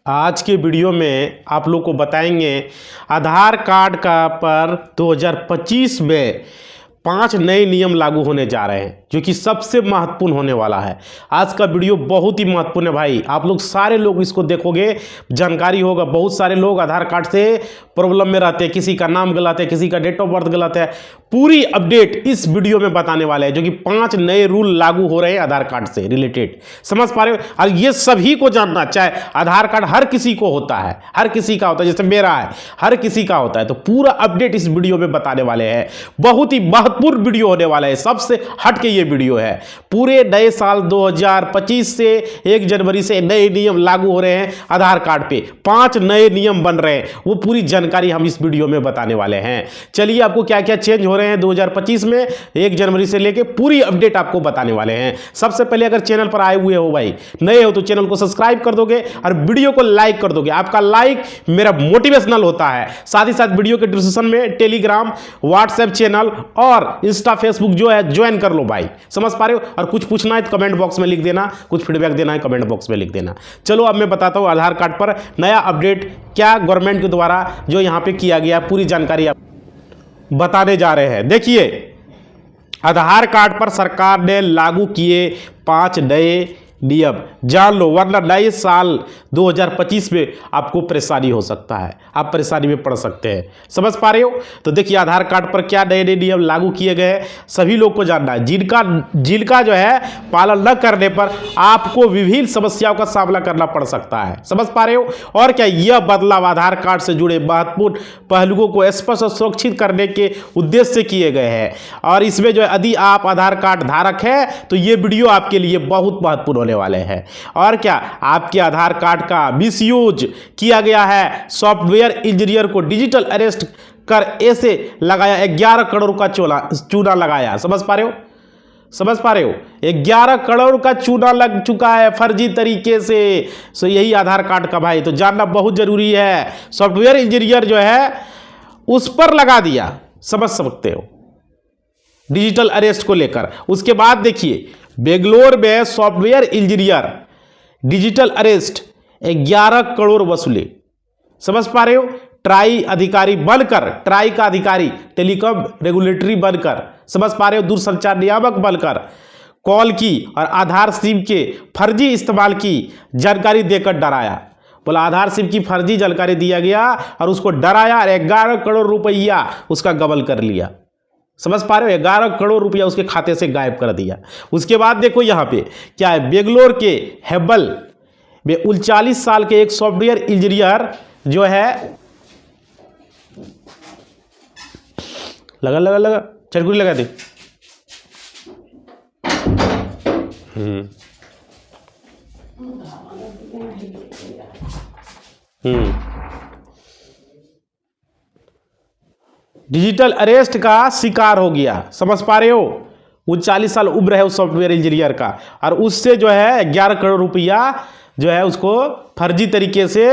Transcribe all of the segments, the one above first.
आज के वीडियो में आप लोग को बताएंगे आधार कार्ड का पर 2025 में 5 नए नियम लागू होने जा रहे हैं जो कि सबसे महत्वपूर्ण होने वाला है। आज का वीडियो बहुत ही महत्वपूर्ण है भाई, आप लोग सारे लोग इसको देखोगे जानकारी होगा। बहुत सारे लोग आधार कार्ड से प्रॉब्लम में रहते हैं, किसी का नाम गलत है, किसी का डेट ऑफ बर्थ गलत है। पूरी अपडेट इस वीडियो में बताने वाले हैं जो कि 5 नए रूल लागू हो रहे हैं आधार कार्ड से रिलेटेड। समझ पा रहे हो? और ये सभी को जानना, चाहे आधार कार्ड हर किसी को होता है, हर किसी का होता है, जैसे मेरा है, हर किसी का होता है। तो पूरा अपडेट इस वीडियो में बताने वाले हैं। बहुत ही महत्वपूर्ण वीडियो होने वाला है, सबसे हट के ये वीडियो है। पूरे नए साल 2025 से 1 जनवरी से नए नियम लागू हो रहे हैं आधार कार्ड पे। 5 नए नियम बन रहे हैं, वो पूरी जानकारी हम इस वीडियो में बताने वाले हैं। चलिए, आपको क्या क्या चेंज हो रहे हैं 2025 में 1 जनवरी से लेके पूरी अपडेट आपको बताने वाले हैं। सबसे पहले अगर चैनल पर आए हुए हो भाई, नए हो तो चैनल को सब्सक्राइब कर दोगे और वीडियो को लाइक कर दोगे। आपका लाइक मेरा मोटिवेशनल होता है। साथ ही साथ वीडियो के डिस्क्रिप्शन में टेलीग्राम, व्हाट्सएप चैनल और इंस्टा, फेसबुक जो है ज्वाइन कर लो भाई। समझ पा रहे हो? और कुछ पूछना है तो कमेंट बॉक्स में लिख देना, कुछ फीडबैक देना है कमेंट बॉक्स में लिख देना। चलो अब मैं बताता हूं आधार कार्ड पर नया अपडेट क्या गवर्नमेंट के द्वारा जो यहां पे किया गया, पूरी जानकारी आप बताने जा रहे हैं। देखिए, आधार कार्ड पर सरकार ने लागू किए 5 नए नियम, जान लो, वरना नए साल 2025 में आपको परेशानी हो सकता है, आप परेशानी में पड़ सकते हैं। समझ पा रहे हो? तो देखिए, आधार कार्ड पर क्या नए नए नियम लागू किए गए हैं, सभी लोग को जानना है। जिनका जो है पालन न करने पर आपको विभिन्न समस्याओं का सामना करना पड़ सकता है। समझ पा रहे हो? और क्या यह बदलाव आधार कार्ड से जुड़े महत्वपूर्ण पहलुओं को स्पष्ट और सुरक्षित करने के उद्देश्य से किए गए हैं। और इसमें जो है, यदि आप आधार कार्ड धारक है तो ये वीडियो आपके लिए बहुत महत्वपूर्ण होने वाले हैं। और क्या आपके आधार कार्ड का मिसयूज किया गया है, सॉफ्टवेयर इंजीनियर को डिजिटल अरेस्ट कर ऐसे लगाया 11 करोड़ का चूना लगाया। समझ पा रहे हो? समझ पा रहे हो? 11 करोड़ का चूना लग चुका है फर्जी तरीके से। सो यही आधार कार्ड का भाई तो जानना बहुत जरूरी है। सॉफ्टवेयर इंजीनियर जो है उस पर लगा दिया, समझ सकते हो, डिजिटल अरेस्ट को लेकर। उसके बाद देखिए, बेंगलोर में software engineer digital arrest 11 crore वसूले। समझ पा रहे हो? ट्राई अधिकारी बनकर, ट्राई का अधिकारी, टेलीकॉम रेगुलेटरी बनकर, समझ पा रहे हो, दूरसंचार नियामक बनकर कॉल की और आधार सिम के फर्जी इस्तेमाल की जानकारी देकर डराया। बोला आधार सिम की फर्जी जानकारी दिया गया और उसको डराया और 11 करोड़ रुपया उसका गबल कर लिया। समझ पा रहे हो? 11 करोड़ रुपया उसके खाते से गायब कर दिया। उसके बाद देखो यहाँ पे क्या है, बेंगलोर के हेबल में 39 साल के एक सॉफ्टवेयर इंजीनियर जो है, लगा चरकुरी लगा दे। डिजिटल अरेस्ट का शिकार हो गया। समझ पा रहे हो? 39 साल उम्र है उस सॉफ्टवेयर इंजीनियर का और उससे जो है 11 करोड़ रुपया जो है उसको फर्जी तरीके से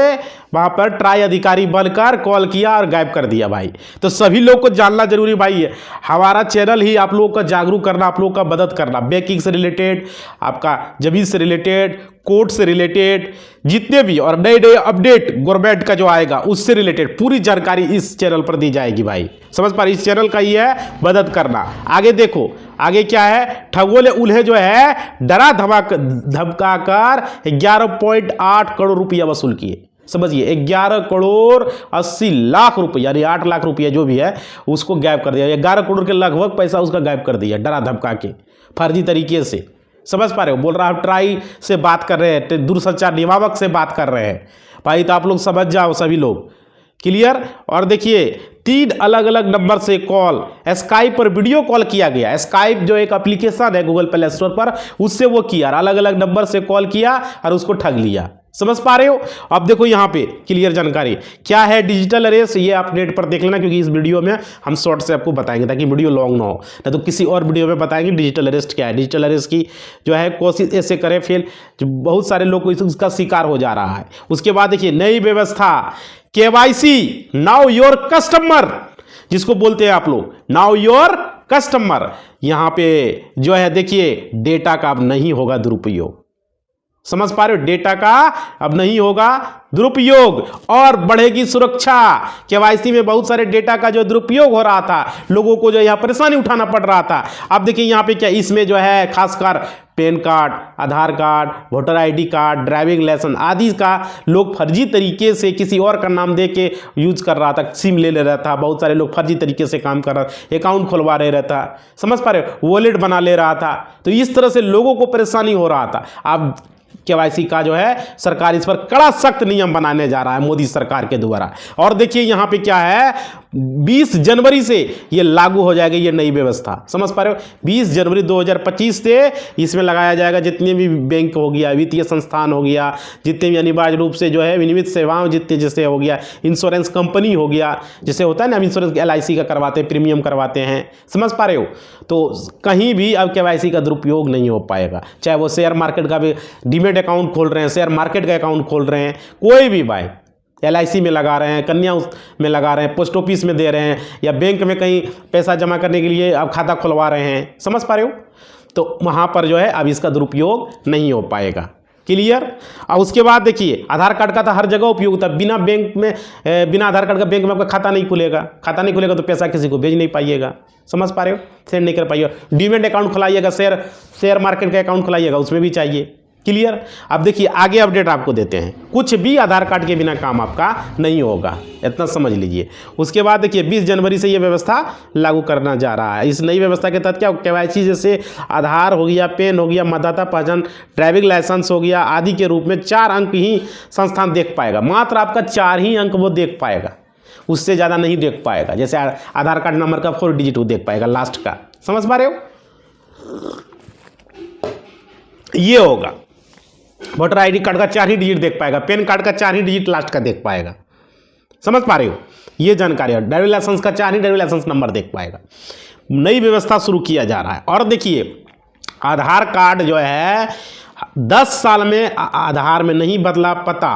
वहाँ पर ट्राई अधिकारी बनकर कॉल किया और गायब कर दिया भाई। तो सभी लोग को जानना जरूरी भाई है। हमारा चैनल ही आप लोगों का जागरूक करना, आप लोगों का मदद करना, बैंकिंग से रिलेटेड, आपका जमीन से रिलेटेड, कोर्ट से रिलेटेड, जितने भी और नए नए अपडेट गवर्नमेंट का जो आएगा उससे रिलेटेड पूरी जानकारी इस चैनल पर दी जाएगी भाई। समझ पा रहे? इस चैनल का ही है मदद करना। आगे देखो, आगे क्या है, ठगों ने उन्हें जो है डरा धमका कर 11.8 करोड़ रुपया वसूल किए। समझिए, 11 करोड़ 80 लाख रुपया यानी 8 लाख रुपया जो भी है उसको गायब कर दिया। 11 करोड़ के लगभग पैसा उसका गायब कर दिया डरा धमका के फर्जी तरीके से। समझ पा रहे हो? बोल रहा है ट्राई से बात कर रहे हैं, दूरसंचार नियामक से बात कर रहे हैं भाई। तो आप लोग समझ जाओ सभी लोग, क्लियर? और देखिए, 3 अलग अलग नंबर से कॉल, स्काइप पर वीडियो कॉल किया गया। स्काइप जो एक एप्लीकेशन है गूगल प्ले स्टोर पर, उससे वो किया, अलग अलग नंबर से कॉल किया और उसको ठग लिया। समझ पा रहे हो? अब देखो यहाँ पे क्लियर जानकारी क्या है डिजिटल अरेस्ट, ये आप नेट पर देख लेना, क्योंकि इस वीडियो में हम शॉर्ट से आपको बताएंगे ताकि वीडियो लॉन्ग ना हो, ना तो किसी और वीडियो में बताएंगे डिजिटल अरेस्ट क्या है। डिजिटल अरेस्ट की जो है कोशिश ऐसे करें, फिर बहुत सारे लोग को इसका शिकार हो जा रहा है। उसके बाद देखिए, नई व्यवस्था KYC, नाउ योर कस्टमर, जिसको बोलते हैं आप लोग नाउ योर कस्टमर। यहां पे जो है देखिए, डेटा का अब नहीं होगा दुरुपयोग। समझ पा रहे हो, डेटा का अब नहीं होगा दुरुपयोग और बढ़ेगी सुरक्षा। केवाईसी में बहुत सारे डेटा का जो दुरुपयोग हो रहा था, लोगों को जो यहाँ परेशानी उठाना पड़ रहा था। अब देखिए यहाँ पे क्या इसमें जो है खासकर PAN card, Aadhaar card, voter ID card, driving licence आदि का लोग फर्जी तरीके से किसी और का नाम दे के यूज कर रहा था, सिम ले रहा था। बहुत सारे लोग फर्जी तरीके से काम कर रहा था, अकाउंट खुलवा रहे रहता, समझ पा रहे हो, वॉलेट बना ले रहा था। तो इस तरह से लोगों को परेशानी हो रहा था। अब केवाईसी का जो है सरकार इस पर कड़ा सख्त नियम बनाने जा रहा है मोदी सरकार के द्वारा। और देखिए यहाँ पे क्या है, 20 जनवरी से ये लागू हो जाएगी ये नई व्यवस्था, समझ पा रहे हो। 20 जनवरी 2025 से इसमें लगाया जाएगा जितने भी बैंक हो गया, वित्तीय संस्थान हो गया, जितने भी अनिवार्य रूप से जो है विनियमित सेवाओं जितने जैसे हो गया, इंश्योरेंस कंपनी हो गया, जैसे होता है ना इंश्योरेंस LIC का करवाते हैं, प्रीमियम करवाते हैं, समझ पा रहे हो। तो कहीं भी अब केवाईसी का दुरुपयोग नहीं हो पाएगा। चाहे वो शेयर मार्केट का भी डीमेट अकाउंट खोल रहे हैं, शेयर मार्केट का अकाउंट खोल रहे हैं, कोई भी भाई LIC में लगा रहे हैं, कन्या में लगा रहे हैं, पोस्ट ऑफिस में दे रहे हैं, या बैंक में कहीं पैसा जमा करने के लिए अब खाता खुलवा रहे हैं, समझ पा रहे हो। तो वहाँ पर जो है अब इसका दुरुपयोग नहीं हो पाएगा। क्लियर। और उसके बाद देखिए आधार कार्ड का तो हर जगह उपयोग होता है। बिना बैंक में बिना आधार कार्ड का बैंक में आपका खाता नहीं खुलेगा। खाता नहीं खुलेगा तो पैसा किसी को भेज नहीं पाइएगा, समझ पा रहे हो, सेंड नहीं कर पाइएगा। डीमेट अकाउंट खुलाइएगा, शेयर मार्केट का अकाउंट खुलाइएगा, उसमें भी चाहिए। क्लियर। अब देखिए आगे अपडेट आपको देते हैं, कुछ भी आधार कार्ड के बिना काम आपका नहीं होगा, इतना समझ लीजिए। उसके बाद देखिए 20 जनवरी से ये व्यवस्था लागू करना जा रहा है। इस नई व्यवस्था के तहत क्या केवाईसी जैसे आधार हो गया, पैन हो गया, मतदाता पहचान, ड्राइविंग लाइसेंस हो गया आदि के रूप में 4 अंक ही संस्थान देख पाएगा। मात्र आपका 4 ही अंक वो देख पाएगा, उससे ज़्यादा नहीं देख पाएगा। जैसे आधार कार्ड नंबर का 4 डिजिट वो देख पाएगा लास्ट का, समझ पा रहे हो, ये होगा। वोटर आईडी कार्ड का 4 ही डिजिट देख पाएगा, पैन कार्ड का 4 ही डिजिट लास्ट का देख पाएगा, समझ पा रहे हो, ये जानकारी है। ड्राइविंग लाइसेंस का 4 ही ड्राइविंग लाइसेंस नंबर देख पाएगा। नई व्यवस्था शुरू किया जा रहा है। और देखिए आधार कार्ड जो है 10 साल में आधार में नहीं बदला पता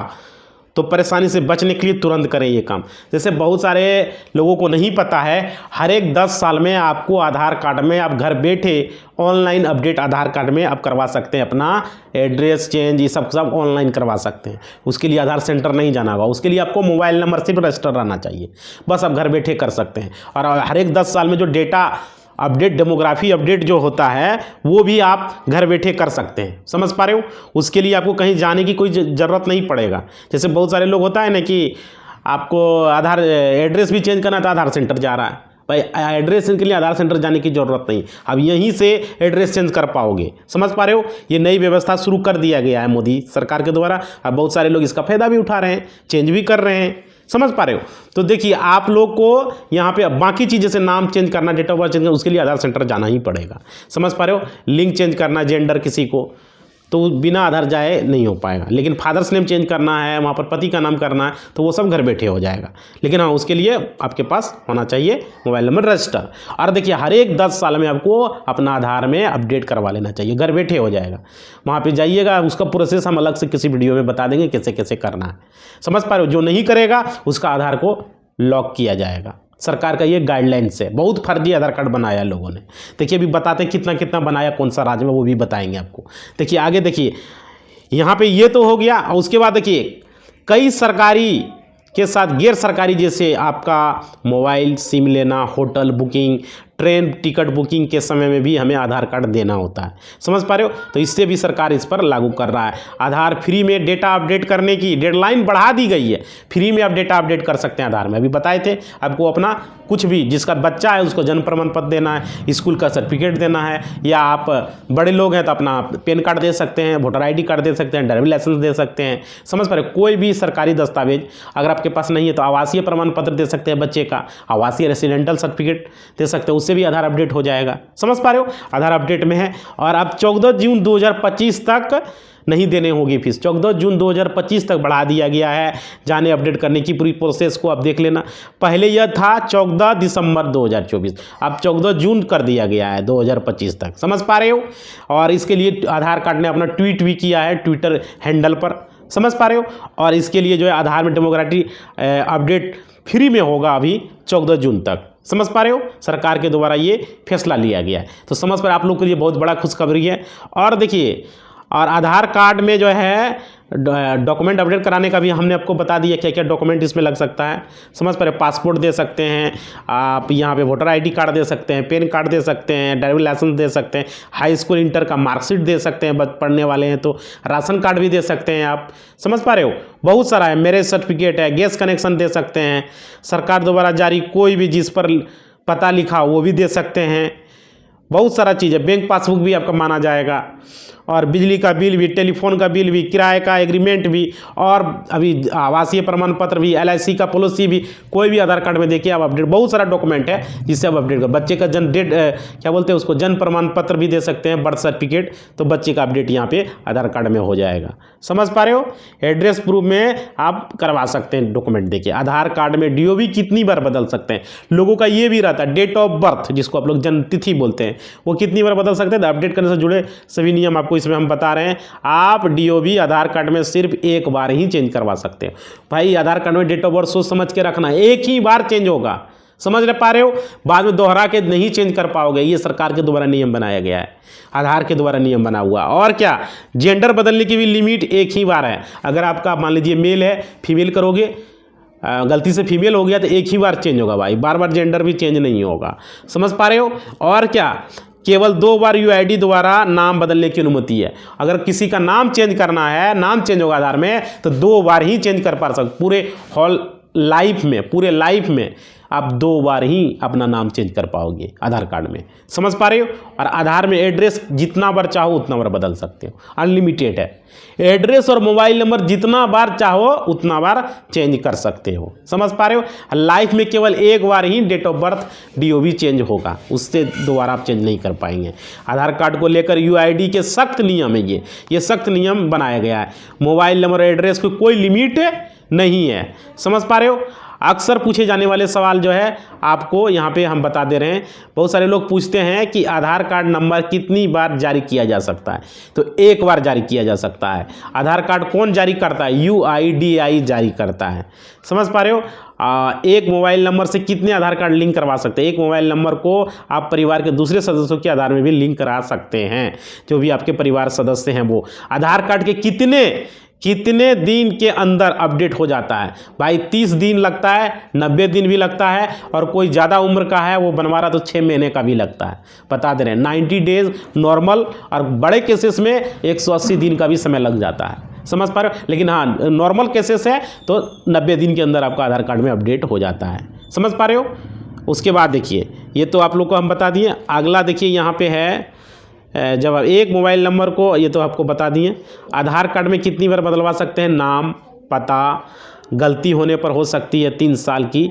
तो परेशानी से बचने के लिए तुरंत करें ये काम। जैसे बहुत सारे लोगों को नहीं पता है, हर एक 10 साल में आपको आधार कार्ड में आप घर बैठे ऑनलाइन अपडेट आधार कार्ड में आप करवा सकते हैं। अपना एड्रेस चेंज ये सब ऑनलाइन करवा सकते हैं। उसके लिए आधार सेंटर नहीं जाना होगा, उसके लिए आपको मोबाइल नंबर सिर्फ रजिस्टर रहना चाहिए, बस आप घर बैठे कर सकते हैं। और हर एक 10 साल में जो डेटा अपडेट, डेमोग्राफी अपडेट जो होता है वो भी आप घर बैठे कर सकते हैं, समझ पा रहे हो। उसके लिए आपको कहीं जाने की कोई ज़रूरत नहीं पड़ेगा। जैसे बहुत सारे लोग होता है ना कि आपको आधार एड्रेस भी चेंज करना है तो आधार सेंटर जा रहा है, भाई एड्रेस के लिए आधार सेंटर जाने की ज़रूरत नहीं, अब यहीं से एड्रेस चेंज कर पाओगे, समझ पा रहे हो। ये नई व्यवस्था शुरू कर दिया गया है मोदी सरकार के द्वारा। अब बहुत सारे लोग इसका फ़ायदा भी उठा रहे हैं, चेंज भी कर रहे हैं, समझ पा रहे हो। तो देखिए आप लोग को यहाँ पे बाकी चीज़ जैसे नाम चेंज करना, डेट ऑफ बर्थ चेंज करना, उसके लिए आधार सेंटर जाना ही पड़ेगा, समझ पा रहे हो। लिंक चेंज करना, जेंडर किसी को, तो बिना आधार जाए नहीं हो पाएगा। लेकिन फादर्स नेम चेंज करना है, वहाँ पर पति का नाम करना है, तो वो सब घर बैठे हो जाएगा। लेकिन हाँ उसके लिए आपके पास होना चाहिए मोबाइल नंबर रजिस्टर। और देखिए हर एक 10 साल में आपको अपना आधार में अपडेट करवा लेना चाहिए, घर बैठे हो जाएगा। वहाँ पे जाइएगा, उसका प्रोसेस हम अलग से किसी वीडियो में बता देंगे कैसे कैसे करना है, समझ पा रहे हो। जो नहीं करेगा उसका आधार को लॉक किया जाएगा। सरकार का ये गाइडलाइंस है। बहुत फर्जी आधार कार्ड बनाया लोगों ने, देखिए अभी बताते कितना कितना बनाया, कौन सा राज्य में, वो भी बताएंगे आपको। देखिए आगे देखिए यहाँ पे ये तो हो गया। और उसके बाद देखिए कई सरकारी के साथ गैर सरकारी, जैसे आपका मोबाइल सिम लेना, hotel booking, train ticket booking के समय में भी हमें आधार कार्ड देना होता है, समझ पा रहे हो। तो इससे भी सरकार इस पर लागू कर रहा है। आधार फ्री में डेटा अपडेट करने की डेडलाइन बढ़ा दी गई है। फ्री में आप डेटा अपडेट कर सकते हैं आधार में। अभी बताए थे आपको, अपना कुछ भी जिसका बच्चा है उसको जन्म प्रमाण पत्र देना है, स्कूल का सर्टिफिकेट देना है, या आप बड़े लोग हैं तो अपना पैन कार्ड दे सकते हैं, वोटर ID कार्ड दे सकते हैं, ड्राइविंग लाइसेंस दे सकते हैं, समझ पा रहे हो। कोई भी सरकारी दस्तावेज अगर आपके पास नहीं है तो आवासीय प्रमाण पत्र दे सकते हैं बच्चे का, आवासीय रेसिडेंटल सर्टिफिकेट दे सकते हैं, उससे भी आधार अपडेट हो जाएगा, समझ पा रहे हो। आधार अपडेट में है। और अब 14 जून 2025 तक नहीं देने होगी फीस। 14 जून 2025 तक बढ़ा दिया गया है जाने अपडेट करने की पूरी प्रोसेस को आप देख लेना। पहले यह था 14 दिसंबर 2024, अब 14 जून कर दिया गया है 2025 तक, समझ पा रहे हो। और इसके लिए आधार कार्ड ने अपना ट्वीट भी किया है ट्विटर हैंडल पर, समझ पा रहे हो। और इसके लिए जो है आधार में डेमोग्राफी अपडेट फ्री में होगा अभी 14 जून तक, समझ पा रहे हो। सरकार के द्वारा ये फैसला लिया गया है। तो समझ पर आप लोग के लिए बहुत बड़ा खुशखबरी है। और देखिए और आधार कार्ड में जो है डॉक्यूमेंट अपडेट कराने का भी हमने आपको बता दिया क्या क्या डॉक्यूमेंट इसमें लग सकता है। समझ पा रहे, पासपोर्ट दे सकते हैं आप, यहाँ पे वोटर आईडी कार्ड दे सकते हैं, पैन कार्ड दे सकते हैं, ड्राइविंग लाइसेंस दे सकते हैं, हाई स्कूल इंटर का मार्कशीट दे सकते हैं, पढ़ने वाले हैं तो राशन कार्ड भी दे सकते हैं आप। समझ पा रहे हो, बहुत सारा है, मैरिज सर्टिफिकेट है, गैस कनेक्शन दे सकते हैं, सरकार द्वारा जारी कोई भी जिस पर पता लिखा वो भी दे सकते हैं, बहुत सारा चीज़ है। बैंक पासबुक भी आपका माना जाएगा, और बिजली का बिल भी, टेलीफोन का बिल भी, किराए का एग्रीमेंट भी, और अभी आवासीय प्रमाण पत्र भी, LIC का पॉलिसी भी, कोई भी आधार कार्ड में देखिए आप अपडेट, बहुत सारा डॉक्यूमेंट है जिससे आप अपडेट कर। बच्चे का जन्म डेट क्या बोलते हैं उसको, जन्म प्रमाण पत्र भी दे सकते हैं, बर्थ सर्टिफिकेट, तो बच्चे का अपडेट यहाँ पे आधार कार्ड में हो जाएगा। समझ पा रहे हो, एड्रेस प्रूफ में आप करवा सकते हैं डॉक्यूमेंट। देखिए आधार कार्ड में DOB कितनी बार बदल सकते हैं, लोगों का ये भी रहता है डेट ऑफ बर्थ जिसको आप लोग जन्म तिथि बोलते हैं, वो कितनी बार बदल सकते हैं। तो अपडेट करने से जुड़े सभी नियम आपको इसमें हम बता रहे हैं। आप DOB आधार कार्ड में सिर्फ एक बार ही चेंज करवा सकते हैं। भाई आधार कार्ड में डेट ऑफ बर्थ सोच समझ के रखना, एक ही बार चेंज होगा, समझ पा रहे हो, बाद में दोहरा के नहीं चेंज कर पाओगे। ये सरकार के द्वारा नियम बनाया गया है, आधार के द्वारा नियम बना हुआ। और क्या, जेंडर बदलने की भी लिमिट एक ही बार है। अगर आपका मान लीजिए मेल है, फीमेल करोगे, गलती से फीमेल हो गया तो एक ही बार चेंज होगा भाई, बार बार जेंडर भी चेंज नहीं होगा। समझ पा रहे हो। और क्या, केवल 2 बार UID द्वारा नाम बदलने की अनुमति है। अगर किसी का नाम चेंज करना है, नाम चेंज होगा आधार में, तो 2 बार ही चेंज कर पा सकते, पूरे पूरे लाइफ में आप 2 बार ही अपना नाम चेंज कर पाओगे आधार कार्ड में। समझ पा रहे हो। और आधार में एड्रेस जितना बार चाहो उतना बार बदल सकते हो, अनलिमिटेड है। एड्रेस और मोबाइल नंबर जितना बार चाहो उतना बार चेंज कर सकते हो। समझ पा रहे हो। लाइफ में केवल एक बार ही date of birth DOB change होगा, उससे दोबारा आप चेंज नहीं कर पाएंगे। आधार कार्ड को लेकर UID के सख्त नियम है, ये सख्त नियम बनाया गया है। मोबाइल नंबर एड्रेस को कोई लिमिट नहीं है। समझ पा रहे हो। अक्सर पूछे जाने वाले सवाल जो है आपको यहाँ पे हम बता दे रहे हैं। बहुत सारे लोग पूछते हैं कि आधार कार्ड नंबर कितनी बार जारी किया जा सकता है, तो एक बार जारी किया जा सकता है। आधार कार्ड कौन जारी करता है, UIDAI जारी करता है। समझ पा रहे हो। एक मोबाइल नंबर से कितने आधार कार्ड लिंक करवा सकते हैं। एक मोबाइल नंबर को आप परिवार के दूसरे सदस्यों के आधार में भी लिंक करा सकते हैं, जो भी आपके परिवार सदस्य हैं वो। आधार कार्ड के कितने दिन के अंदर अपडेट हो जाता है भाई, 30 दिन लगता है, 90 दिन भी लगता है, और कोई ज़्यादा उम्र का है वो बनवा रहा तो 6 महीने का भी लगता है। बता दे रहे हैं 90 डेज नॉर्मल, और बड़े केसेस में 180 दिन का भी समय लग जाता है। समझ पा रहे हो। लेकिन हाँ, नॉर्मल केसेस है तो 90 दिन के अंदर आपका आधार कार्ड में अपडेट हो जाता है। समझ पा रहे हो। उसके बाद देखिए, ये तो आप लोग को हम बता दिए। अगला देखिए यहाँ पे है, जब एक मोबाइल नंबर को, ये तो आपको बता दिए। आधार कार्ड में कितनी बार बदलवा सकते हैं, नाम, पता, गलती होने पर हो सकती है 3 साल की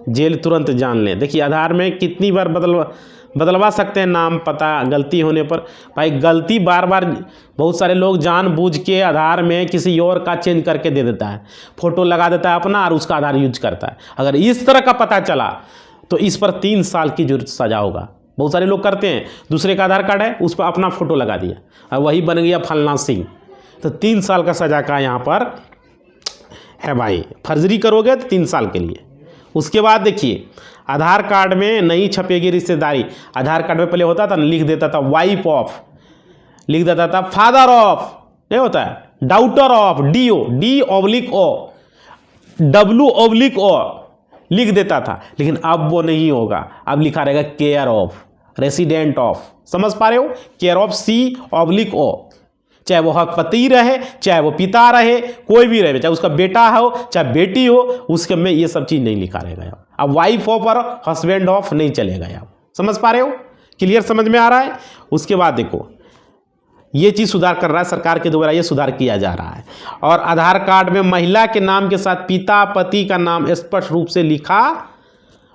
जेल, तुरंत जान लें। देखिए आधार में कितनी बार बदलवा सकते हैं, नाम, पता, गलती होने पर। भाई गलती बार बार, बहुत सारे लोग जानबूझ के आधार में किसी और का चेंज करके दे देता है, फ़ोटो लगा देता है अपना और उसका आधार यूज करता है। अगर इस तरह का पता चला तो इस पर 3 साल की जरूर सज़ा होगा। बहुत सारे लोग करते हैं, दूसरे का आधार कार्ड है उस पर अपना फ़ोटो लगा दिया और वही बन गया फलना सिंह, तो 3 साल का सज़ा का यहाँ पर है भाई। फर्जरी करोगे तो 3 साल के लिए। उसके बाद देखिए, आधार कार्ड में नहीं छपेगी रिश्तेदारी। आधार कार्ड में पहले होता था, लिख देता था वाइफ ऑफ, लिख देता था फादर ऑफ, नहीं होता है, डाउटर ऑफ, D/O, W/O लिख देता था। लेकिन अब वो नहीं होगा, अब लिखा रहेगा केयर ऑफ, रेसिडेंट ऑफ। समझ पा रहे हो। केयर ऑफ C/O, चाहे वो हक पति रहे, चाहे वो पिता रहे, कोई भी रहे, चाहे उसका बेटा हो चाहे बेटी हो, उसके में ये सब चीज़ नहीं लिखा रहेगा। अब वाइफ ऑफ और हस्बैंड ऑफ नहीं चलेगा। आप समझ पा रहे हो। क्लियर समझ में आ रहा है। उसके बाद देखो, ये चीज़ सुधार कर रहा है सरकार के द्वारा, ये सुधार किया जा रहा है। और आधार कार्ड में महिला के नाम के साथ पिता पति का नाम स्पष्ट रूप से लिखा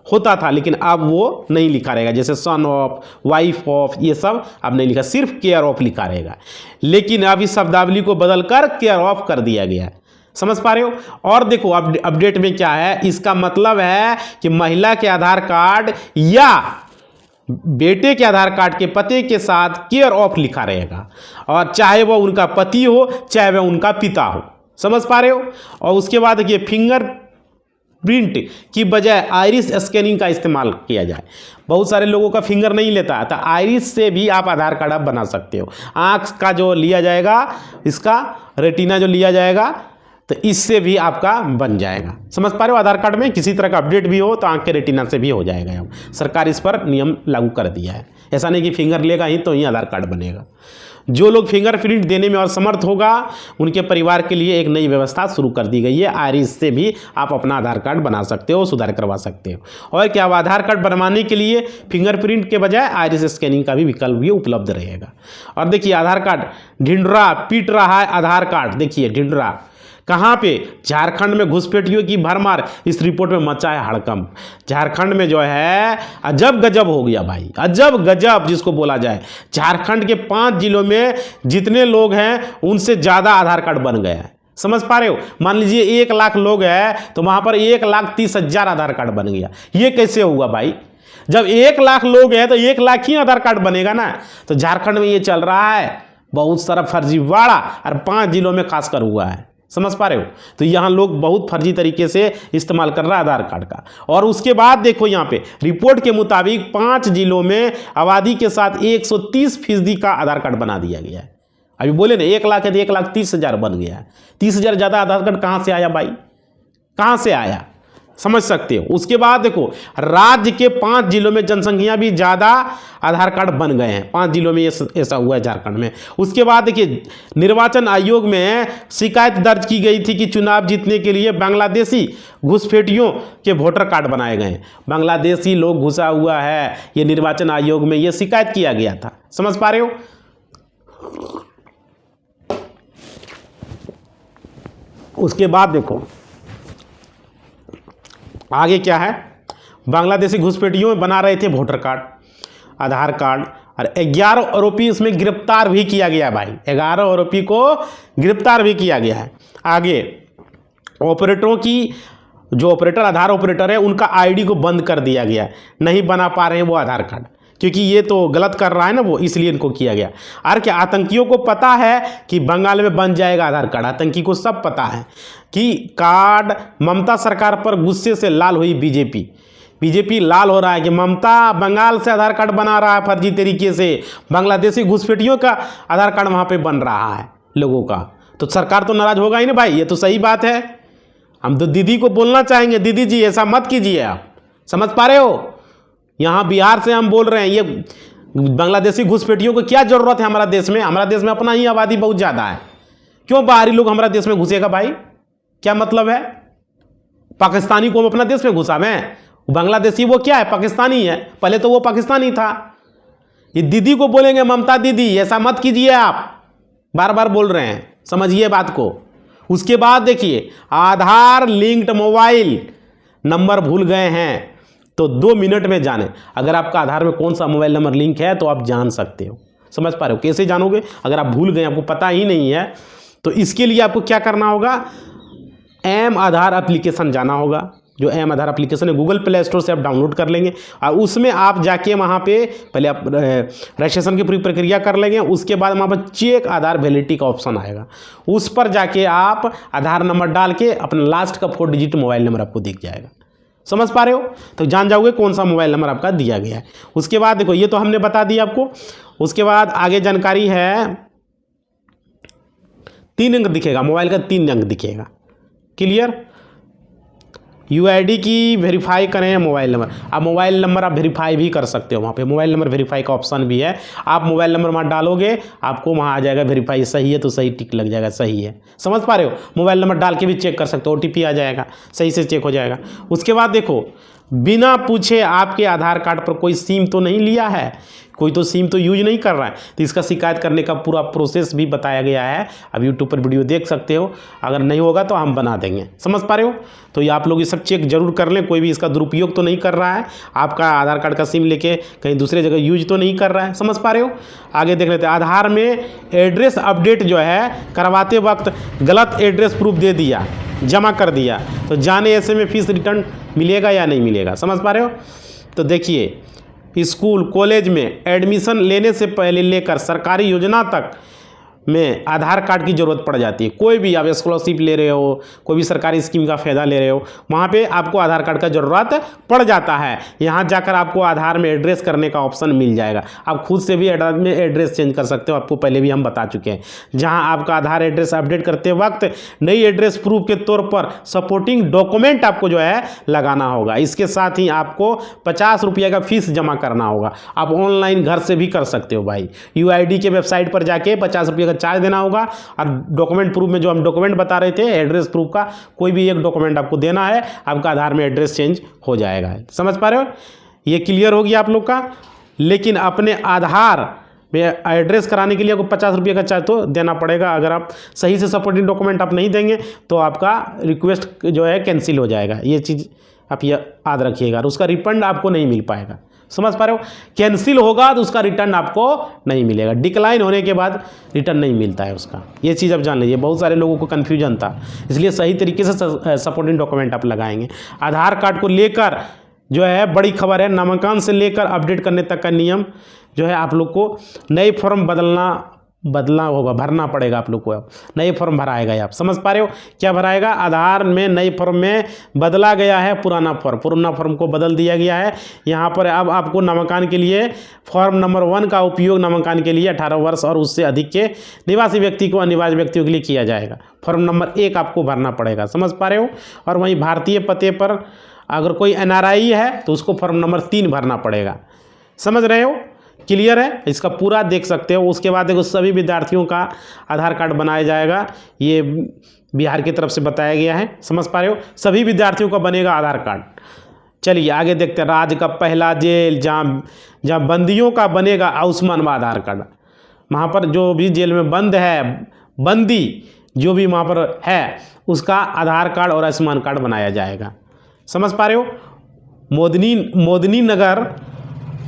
होता था, लेकिन अब वो नहीं लिखा रहेगा। जैसे सन ऑफ, वाइफ ऑफ, ये सब अब नहीं लिखा, सिर्फ केयर ऑफ लिखा रहेगा। लेकिन अब इस शब्दावली को बदलकर केयर ऑफ कर दिया गया है। समझ पा रहे हो। और देखो अब अपडेट में क्या है, इसका मतलब है कि महिला के आधार कार्ड या बेटे के आधार कार्ड के पते के साथ केयर ऑफ लिखा रहेगा, और चाहे वह उनका पति हो चाहे वह उनका पिता हो। समझ पा रहे हो। और उसके बाद देखिए प्रिंट की बजाय आइरिस स्कैनिंग का इस्तेमाल किया जाए। बहुत सारे लोगों का फिंगर नहीं लेता है, तो आइरिस से भी आप आधार कार्ड आप बना सकते हो। आँख का जो लिया जाएगा, इसका रेटिना जो लिया जाएगा, तो इससे भी आपका बन जाएगा। समझ पा रहे हो? आधार कार्ड में किसी तरह का अपडेट भी हो तो आँख के रेटिना से भी हो जाएगा। अब सरकार इस पर नियम लागू कर दिया है। ऐसा नहीं कि फिंगर लेगा ही तो ही आधार कार्ड बनेगा। जो लोग फिंगरप्रिंट देने में असमर्थ होगा उनके परिवार के लिए एक नई व्यवस्था शुरू कर दी गई है। आइरिस से भी आप अपना आधार कार्ड बना सकते हो, सुधार करवा सकते हो। और क्या, आधार कार्ड बनवाने के लिए फिंगरप्रिंट के बजाय आइरिस स्कैनिंग का भी विकल्प भी उपलब्ध रहेगा। और देखिए, आधार कार्ड ढिंढोरा पीट रहा है। आधार कार्ड देखिए ढिंढोरा कहाँ पे? झारखंड में घुसपैठियों की भरमार। इस रिपोर्ट में मचा है हड़कंप। झारखंड में जो है अजब गजब हो गया भाई, अजब गजब जिसको बोला जाए। झारखंड के 5 जिलों में जितने लोग हैं उनसे ज़्यादा आधार कार्ड बन गया है। समझ पा रहे हो? मान लीजिए 1 लाख लोग हैं तो वहाँ पर 1,30,000 आधार कार्ड बन गया। ये कैसे हुआ भाई? जब 1 लाख लोग हैं तो 1 लाख ही आधार कार्ड बनेगा ना। तो झारखंड में ये चल रहा है बहुत सारा फर्जीवाड़ा, और 5 जिलों में खासकर हुआ है। समझ पा रहे हो? तो यहाँ लोग बहुत फर्जी तरीके से इस्तेमाल कर रहा है आधार कार्ड का। और उसके बाद देखो यहाँ पे रिपोर्ट के मुताबिक 5 जिलों में आबादी के साथ 130% का आधार कार्ड बना दिया गया है। अभी बोले ना 1 लाख है तो 1,30,000 बन गया है। 30,000 ज़्यादा आधार कार्ड कहाँ से आया भाई? कहाँ से आया? समझ सकते हो। उसके बाद देखो राज्य के 5 जिलों में जनसंख्या भी ज़्यादा आधार कार्ड बन गए हैं। 5 जिलों में ऐसा हुआ है झारखंड में। उसके बाद देखिए निर्वाचन आयोग में शिकायत दर्ज की गई थी कि चुनाव जीतने के लिए बांग्लादेशी घुसपैठियों के वोटर कार्ड बनाए गए हैं। बांग्लादेशी लोग घुसा हुआ है, ये निर्वाचन आयोग में ये शिकायत किया गया था। समझ पा रहे हो? उसके बाद देखो आगे क्या है। बांग्लादेशी घुसपैठियों में बना रहे थे वोटर कार्ड, आधार कार्ड, और 11 आरोपी इसमें गिरफ्तार भी किया गया भाई। 11 आरोपी को गिरफ्तार भी किया गया है। आगे ऑपरेटरों की, जो ऑपरेटर आधार ऑपरेटर है उनका आईडी को बंद कर दिया गया है। नहीं बना पा रहे हैं वो आधार कार्ड, क्योंकि ये तो गलत कर रहा है ना वो, इसलिए इनको किया गया। और क्या आतंकियों को पता है कि बंगाल में बन जाएगा आधार कार्ड? आतंकी को सब पता है कि कार्ड ममता सरकार पर गुस्से से लाल हुई बीजेपी लाल हो रहा है कि ममता बंगाल से आधार कार्ड बना रहा है फर्जी तरीके से। बांग्लादेशी घुसपैठियों का आधार कार्ड वहाँ पे बन रहा है लोगों का, तो सरकार तो नाराज होगा ही ना भाई। ये तो सही बात है। हम तो दीदी को बोलना चाहेंगे, दीदी जी ऐसा मत कीजिए आप। समझ पा रहे हो? यहाँ बिहार से हम बोल रहे हैं, ये बांग्लादेशी घुसपैठियों को क्या ज़रूरत है हमारा देश में? हमारा देश में अपना ही आबादी बहुत ज़्यादा है, क्यों बाहरी लोग हमारा देश में घुसेगा भाई? क्या मतलब है? पाकिस्तानी को हम अपना देश में घुसावें? बांग्लादेशी वो क्या है? पाकिस्तानी है। पहले तो वो पाकिस्तानी था। ये दीदी को बोलेंगे ममता दीदी, ऐसा मत कीजिए आप, बार बार बोल रहे हैं, समझिए बात को। उसके बाद देखिए आधार लिंक्ड मोबाइल नंबर भूल गए हैं तो 2 मिनट में जाने। अगर आपका आधार में कौन सा मोबाइल नंबर लिंक है तो आप जान सकते हो। समझ पा रहे हो? कैसे जानोगे? अगर आप भूल गए, आपको पता ही नहीं है, तो इसके लिए आपको क्या करना होगा? एम आधार एप्लीकेशन जाना होगा। जो एम आधार एप्लीकेशन है गूगल प्ले स्टोर से आप डाउनलोड कर लेंगे, और उसमें आप जाके वहाँ पे पहले आप रजिस्ट्रेशन की पूरी प्रक्रिया कर लेंगे। उसके बाद वहाँ पर चेक आधार वैलिडिटी का ऑप्शन आएगा, उस पर जाके आप आधार नंबर डाल के अपना लास्ट का 4 डिजिट मोबाइल नंबर आपको दिख जाएगा। समझ पा रहे हो? तो जान जाओगे कौन सा मोबाइल नंबर आपका दिया गया है। उसके बाद देखो ये तो हमने बता दिया आपको। उसके बाद आगे जानकारी है 3 अंक दिखेगा, मोबाइल का 3 अंक दिखेगा। क्लियर? यूआईडी की वेरीफाई करें मोबाइल नंबर। आप मोबाइल नंबर आप वेरीफाई भी कर सकते हो, वहाँ पे मोबाइल नंबर वेरीफाई का ऑप्शन भी है। आप मोबाइल नंबर वहाँ डालोगे, आपको वहाँ आ जाएगा वेरीफाई, सही है तो सही टिक लग जाएगा, सही है। समझ पा रहे हो? मोबाइल नंबर डाल के भी चेक कर सकते हो, OTP आ जाएगा, सही से चेक हो जाएगा। उसके बाद देखो बिना पूछे आपके आधार कार्ड पर कोई सिम तो नहीं लिया है, कोई तो सिम तो यूज नहीं कर रहा है, तो इसका शिकायत करने का पूरा प्रोसेस भी बताया गया है। अब यूट्यूब पर वीडियो देख सकते हो, अगर नहीं होगा तो हम बना देंगे। समझ पा रहे हो? तो ये आप लोग ये सब चेक जरूर कर लें, कोई भी इसका दुरुपयोग तो नहीं कर रहा है, आपका आधार कार्ड का सिम लेके कहीं दूसरे जगह यूज तो नहीं कर रहा है। समझ पा रहे हो? आगे देख लेते हैं। आधार में एड्रेस अपडेट जो है करवाते वक्त गलत एड्रेस प्रूफ दे दिया, जमा कर दिया, तो जाने ऐसे में फीस रिटर्न मिलेगा या नहीं मिलेगा? समझ पा रहे हो? तो देखिए स्कूल कॉलेज में एडमिशन लेने से पहले लेकर सरकारी योजना तक में आधार कार्ड की ज़रूरत पड़ जाती है। कोई भी आप स्कॉलरशिप ले रहे हो, कोई भी सरकारी स्कीम का फ़ायदा ले रहे हो, वहाँ पे आपको आधार कार्ड का ज़रूरत पड़ जाता है। यहाँ जाकर आपको आधार में एड्रेस करने का ऑप्शन मिल जाएगा। आप खुद से भी आधार में एड्रेस चेंज कर सकते हो, आपको पहले भी हम बता चुके हैं। जहाँ आपका आधार एड्रेस अपडेट करते वक्त नई एड्रेस प्रूफ के तौर पर सपोर्टिंग डॉक्यूमेंट आपको जो है लगाना होगा। इसके साथ ही आपको 50 रुपये का फीस जमा करना होगा। आप ऑनलाइन घर से भी कर सकते हो भाई। UID के वेबसाइट पर जाके 50 रुपये का चार्ज देना होगा और डॉक्यूमेंट प्रूफ में जो हम डॉक्यूमेंट बता रहे थे एड्रेस प्रूफ का कोई भी एक डॉक्यूमेंट आपको देना है, आपका आधार में एड्रेस चेंज हो जाएगा। समझ पा रहे हो? ये क्लियर हो गया आप लोग का। लेकिन अपने आधार में एड्रेस कराने के लिए आपको 50 रुपये का चार्ज तो देना पड़ेगा। अगर आप सही से सपोर्टिंग डॉक्यूमेंट आप नहीं देंगे तो आपका रिक्वेस्ट जो है कैंसिल हो जाएगा। ये चीज़ आप ये याद रखिएगा और उसका रिफंड आपको नहीं मिल पाएगा। समझ पा रहे हो? कैंसिल होगा तो उसका रिटर्न आपको नहीं मिलेगा। डिक्लाइन होने के बाद रिटर्न नहीं मिलता है उसका। ये चीज़ आप जान लीजिए। बहुत सारे लोगों को कन्फ्यूजन था, इसलिए सही तरीके से सपोर्टिंग डॉक्यूमेंट आप लगाएंगे। आधार कार्ड को लेकर जो है बड़ी खबर है, नामांकन से लेकर अपडेट करने तक का नियम जो है आप लोग को नए फॉर्म बदलना होगा, भरना पड़ेगा आप लोग को। अब नए फॉर्म भराएगा आप। समझ पा रहे हो? क्या भराएगा? आधार में नए फॉर्म में बदला गया है पुराना फॉर्म को बदल दिया गया है। यहाँ पर अब आपको नामांकन के लिए फॉर्म नंबर 1 का उपयोग नामांकन के लिए 18 वर्ष और उससे अधिक के निवासी व्यक्ति को अनिवार्य व्यक्तियों के लिए किया जाएगा। फॉर्म नंबर 1 आपको भरना पड़ेगा। समझ पा रहे हो? और वहीं भारतीय पते पर अगर कोई NRI है तो उसको फॉर्म नंबर 3 भरना पड़ेगा। समझ रहे हो? क्लियर है? इसका पूरा देख सकते हो। उसके बाद देखो सभी विद्यार्थियों का आधार कार्ड बनाया जाएगा। ये बिहार की तरफ से बताया गया है। समझ पा रहे हो? सभी विद्यार्थियों का बनेगा आधार कार्ड। चलिए आगे देखते हैं। राज्य का पहला जेल जहाँ बंदियों का बनेगा आयुष्मान आधार कार्ड। वहाँ पर जो भी जेल में बंद है, बंदी जो भी वहाँ पर है, उसका आधार कार्ड और आयुष्मान कार्ड बनाया जाएगा। समझ पा रहे हो? मोदनी नगर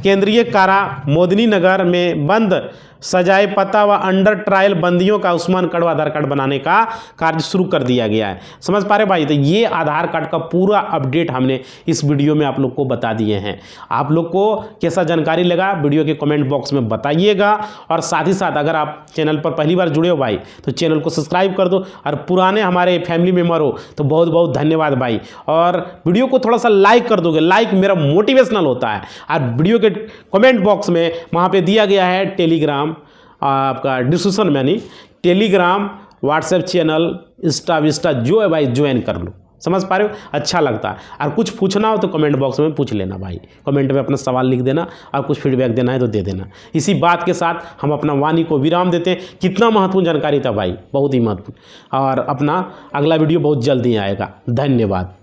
केंद्रीय कारा मोदनी नगर में बंद सजाए पता व अंडर ट्रायल बंदियों का आयुष्मान कार्ड व आधार कार्ड बनाने का कार्य शुरू कर दिया गया है। समझ पा रहे भाई? तो ये आधार कार्ड का पूरा अपडेट हमने इस वीडियो में आप लोग को बता दिए हैं। आप लोग को कैसा जानकारी लगा वीडियो के कमेंट बॉक्स में बताइएगा। और साथ ही साथ अगर आप चैनल पर पहली बार जुड़े हो भाई तो चैनल को सब्सक्राइब कर दो। और पुराने हमारे फैमिली मेम्बर हो तो बहुत बहुत धन्यवाद भाई। और वीडियो को थोड़ा सा लाइक कर दोगे, लाइक मेरा मोटिवेशनल होता है। और वीडियो के कमेंट बॉक्स में वहाँ पे दिया गया है टेलीग्राम, आपका डिस्क्रिप्शन में नहीं, टेलीग्राम, व्हाट्सएप चैनल, इंस्टा जो है भाई ज्वाइन कर लो। समझ पा रहे हो? अच्छा लगता है। और कुछ पूछना हो तो कमेंट बॉक्स में पूछ लेना भाई। कमेंट में अपना सवाल लिख देना और कुछ फीडबैक देना है तो दे देना। इसी बात के साथ हम अपना वाणी को विराम देते हैं। कितना महत्वपूर्ण जानकारी था भाई, बहुत ही महत्वपूर्ण। और अपना अगला वीडियो बहुत जल्दी आएगा। धन्यवाद।